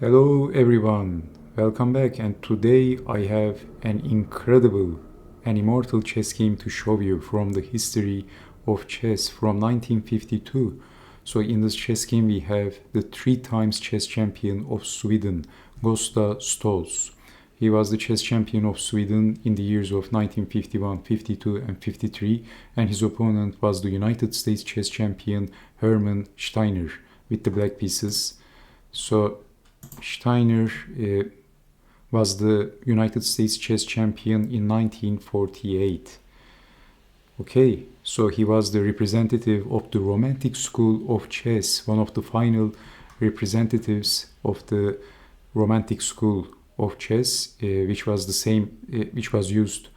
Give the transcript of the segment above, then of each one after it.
Hello everyone, welcome back, and today I have an incredible and immortal chess game to show you from the history of chess from 1952. So in this chess game we have the 3 times chess champion of Sweden, Gosta Stoltz. He was the chess champion of Sweden in the years of 1951, 52 and 53, and his opponent was the United States chess champion Herman Steiner with the black pieces. So Steiner was the United States chess champion in 1948. Okay, so he was the representative of the Romantic School of Chess, one of the final representatives of the Romantic School of Chess, which was used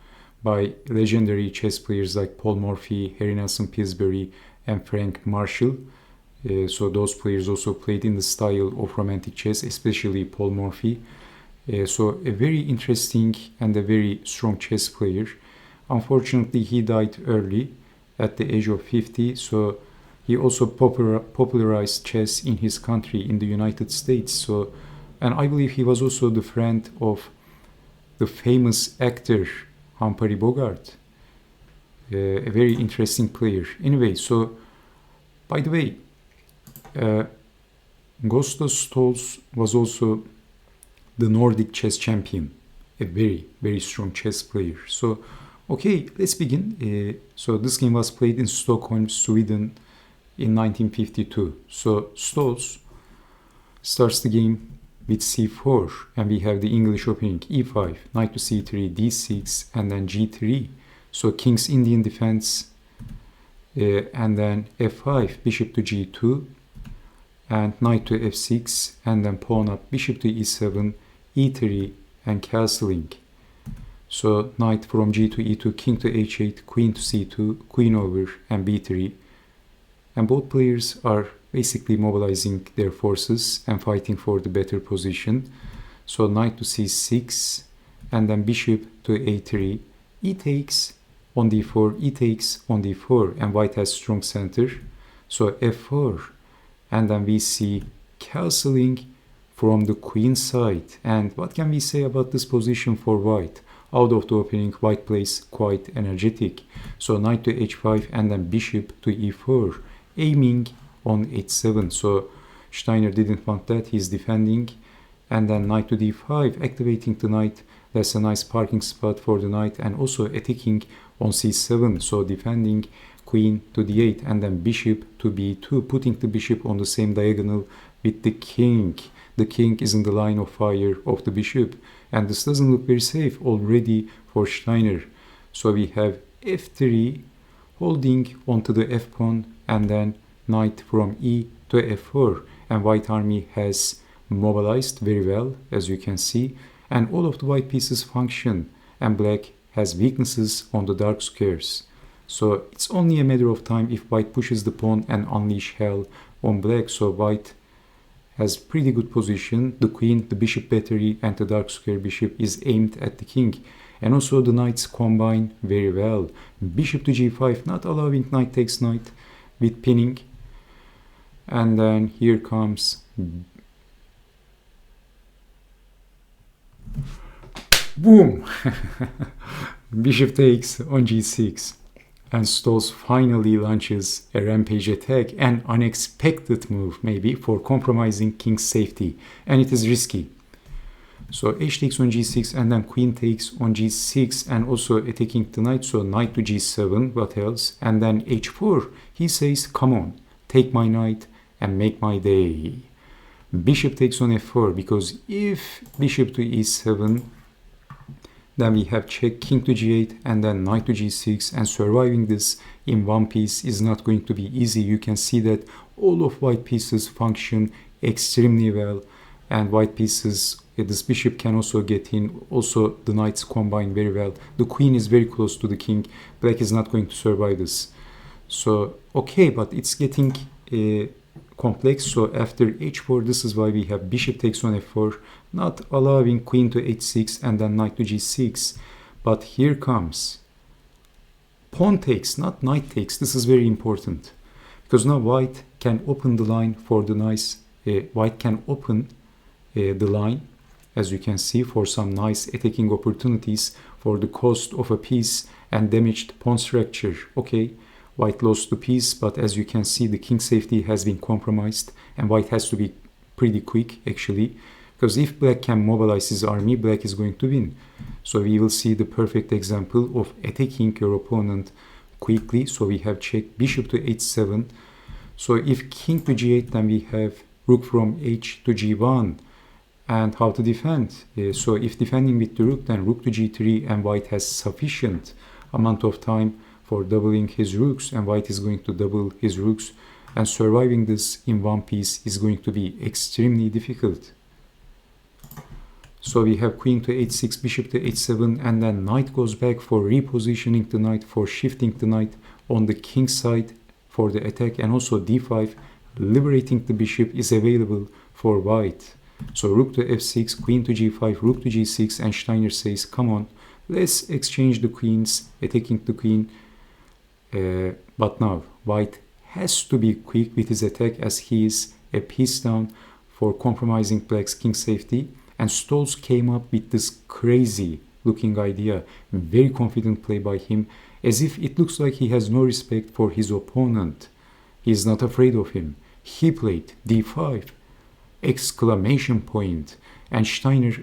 by legendary chess players like Paul Morphy, Harry Nelson Pillsbury, and Frank Marshall. So those players also played in the style of romantic chess, especially Paul Morphy. So a very interesting and a very strong chess player. Unfortunately, he died early at the age of 50. So he also popularized chess in his country, in the United States. And I believe he was also the friend of the famous actor Humphrey Bogart. A very interesting player. Anyway, so by the way, Gosta Stoltz was also the Nordic chess champion, a very, very strong chess player. So, okay, let's begin. So this game was played in Stockholm, Sweden in 1952. So Stoltz starts the game with c4, and we have the English opening e5, knight to c3, d6, and then g3. So King's Indian defense, and then f5, bishop to g2, and knight to f6, and then pawn up, bishop to e7, e3, and castling. So knight from g to e2, king to h8, queen to c2, queen over, and b3. And both players are basically mobilizing their forces and fighting for the better position. So knight to c6, and then bishop to a3, e takes on d4, e takes on d4, and white has strong center. So f4, and then we see castling from the queen side. And what can we say about this position for white? Out of the opening, white plays quite energetic. So knight to h5, and then bishop to e4, aiming on h7. So Steiner didn't want that, he's defending. And then knight to d5, activating the knight. That's a nice parking spot for the knight, and also attacking on c7. So defending queen to d8, and then bishop to b2, putting the bishop on the same diagonal with the king. The king is in the line of fire of the bishop, and this doesn't look very safe already for Steiner. So we have f3, holding onto the f pawn, and then knight from e to f4, and white army has mobilized very well, as you can see, and all of the white pieces function, and black has weaknesses on the dark squares. So it's only a matter of time if white pushes the pawn and unleash hell on black. So white has pretty good position. The queen, the bishop battery, and the dark square bishop is aimed at the king. And also the knights combine very well. Bishop to g5, not allowing knight takes knight with pinning. And then here comes boom! Bishop takes on g6. And Stoltz finally launches a rampage attack, an unexpected move maybe for compromising king's safety, and it is risky. So h takes on g6, and then queen takes on g6, and also attacking the knight. So knight to g7, what else? And then h4, he says, come on, take my knight and make my day. Bishop takes on f4, because if bishop to e7, then we have check, king to g8, and then knight to g6, and surviving this in one piece is not going to be easy. You can see that all of white pieces function extremely well, and white pieces, this bishop can also get in. Also the knights combine very well. The queen is very close to the king. Black is not going to survive this. So okay, but it's getting complex. So after h4, this is why we have bishop takes on f4, not allowing queen to h6, and then knight to g6. But here comes pawn takes, not knight takes. This is very important, because now white can open the line for the nice, white can open the line, as you can see, for some nice attacking opportunities for the cost of a piece and damaged pawn structure. Okay, white lost the piece, but as you can see, the king safety has been compromised, and white has to be pretty quick actually, because if black can mobilize his army, black is going to win. So we will see the perfect example of attacking your opponent quickly. So we have check bishop to h7. So if king to g8, then we have rook from h to g1. And how to defend? So if defending with the rook, then rook to g3, and white has sufficient amount of time for doubling his rooks, and white is going to double his rooks, and surviving this in one piece is going to be extremely difficult. So we have queen to h6, bishop to h7, and then knight goes back for repositioning the knight, for shifting the knight on the king side for the attack, and also d5, liberating the bishop is available for white. So rook to f6, queen to g5, rook to g6, and Steiner says, come on, let's exchange the queens, attacking the queen. But now white has to be quick with his attack, as he is a piece down for compromising black's king safety. And Stoltz came up with this crazy looking idea, very confident play by him, as if it looks like he has no respect for his opponent. He is not afraid of him. He played d5, exclamation point, and Steiner,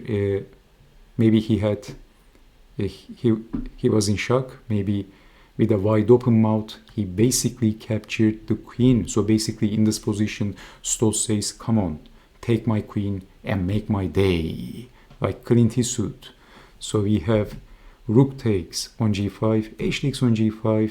maybe he was in shock, maybe with a wide open mouth, he basically captured the queen. So basically in this position, Stoltz says, come on, take my queen and make my day, like Clint Eastwood. So we have rook takes on g5, h takes on g5,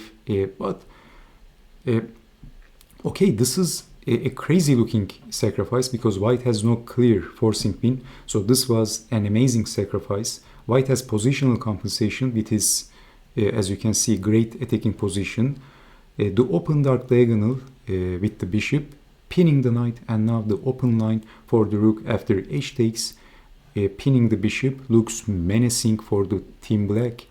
okay, this is a crazy looking sacrifice because white has no clear forcing pin. So this was an amazing sacrifice. White has positional compensation with his, as you can see, great attacking position. The open dark diagonal with the bishop, pinning the knight, and now the open line for the rook after h takes, pinning the bishop, looks menacing for the team black.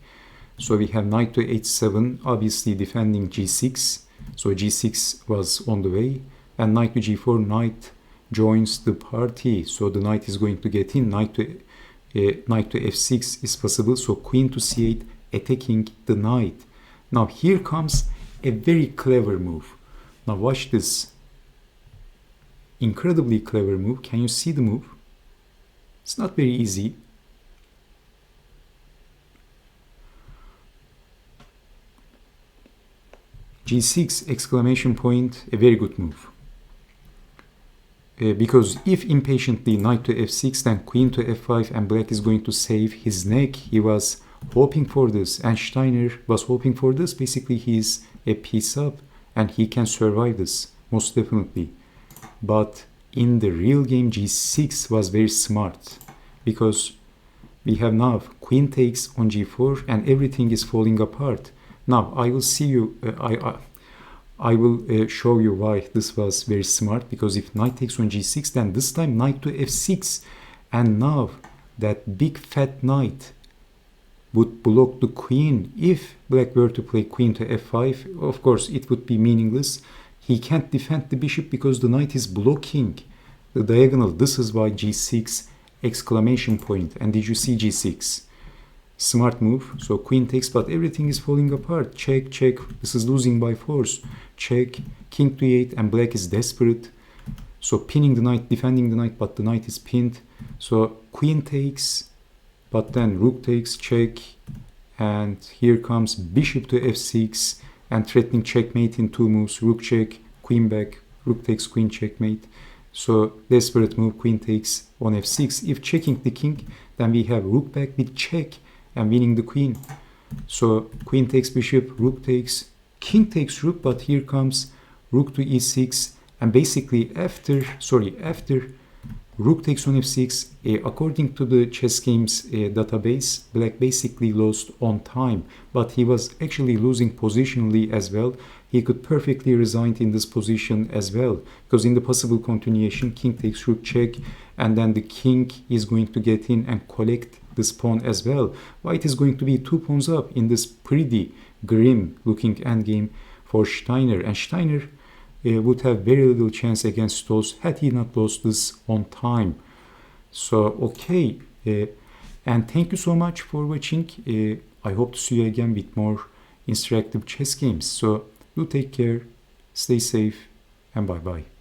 So we have knight to h7, obviously defending g6. So g6 was on the way. And knight to g4, knight joins the party. So the knight is going to get in. Knight to f6 is possible. So queen to c8, attacking the knight. Now here comes a very clever move. Now watch this. Incredibly clever move. Can you see the move? It's not very easy. g6, exclamation point, a very good move. Because if impatiently knight to f6, then queen to f5, and black is going to save his neck. He was hoping for this, and Steiner was hoping for this. Basically, he's a piece up, and he can survive this, most definitely. But in the real game, g6 was very smart, because we have now queen takes on g4, and everything is falling apart. Now, I will see you, I will show you why this was very smart, because if knight takes on g6, then this time knight to f6, and now that big fat knight would block the queen. If black were to play queen to f5, of course it would be meaningless. He can't defend the bishop because the knight is blocking the diagonal. This is why g6, exclamation point. And did you see g6? Smart move. So queen takes, but everything is falling apart. Check, check. This is losing by force. Check. King to e8, and black is desperate. So pinning the knight, defending the knight, but the knight is pinned. So queen takes, but then rook takes, check. And here comes bishop to f6, and threatening checkmate in two moves. Rook check, queen back, rook takes, queen checkmate. So desperate move, queen takes on f6. If checking the king, then we have rook back with check, and winning the queen. So queen takes bishop, rook takes, king takes rook, but here comes rook to e6, and basically after rook takes on f6, according to the chess games database, black basically lost on time, but he was actually losing positionally as well. He could perfectly resign in this position as well, because in the possible continuation, king takes rook check, and then the king is going to get in and collect this pawn as well. White is going to be 2 pawns up in this pretty grim looking endgame for Steiner, and Steiner would have very little chance against Stoltz had he not lost this on time. So, okay. And thank you so much for watching. I hope to see you again with more interactive chess games. So, do take care, stay safe, and bye bye.